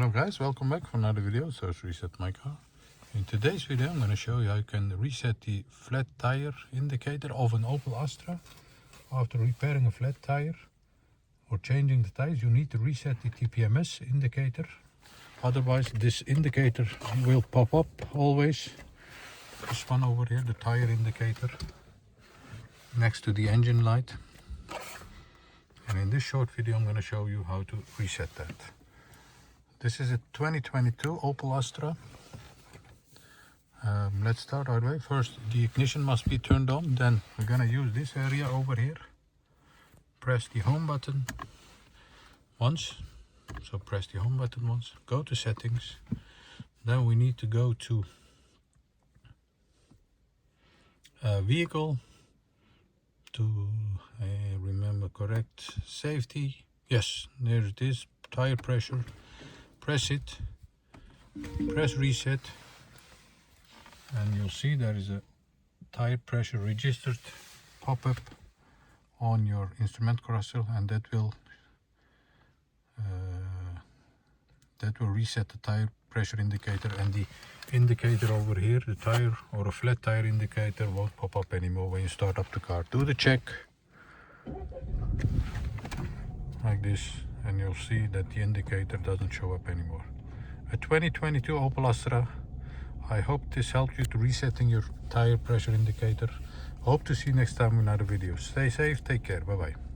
Hello guys, welcome back for another video. So it's reset my car. In today's video I'm going to show you how you can reset the flat tire indicator of an Opel Astra. After repairing a flat tire or changing the tires, you need to reset the TPMS indicator. Otherwise this indicator will pop up always. This one over here, the tire indicator, next to the engine light. And in this short video I'm going to show you how to reset that. This is a 2022 Opel Astra. Let's start right away. First, the ignition must be turned on. Then we're gonna use this area over here. Press the home button once. So press the home button once. Go to settings. Then we need to go to vehicle. To remember correct, safety. Yes, there it is. Tire pressure. Press it, press reset, and you'll see there is a tire pressure registered pop-up on your instrument carousel, and that will reset the tire pressure indicator, and the indicator over here, the tire or a flat tire indicator, won't pop up anymore when you start up the car. Do the check like this, and you'll see that the indicator doesn't show up anymore. A 2022 Opel Astra. I hope this helped you to resetting your tire pressure indicator. Hope to see you next time in another video. Stay safe, take care, bye bye.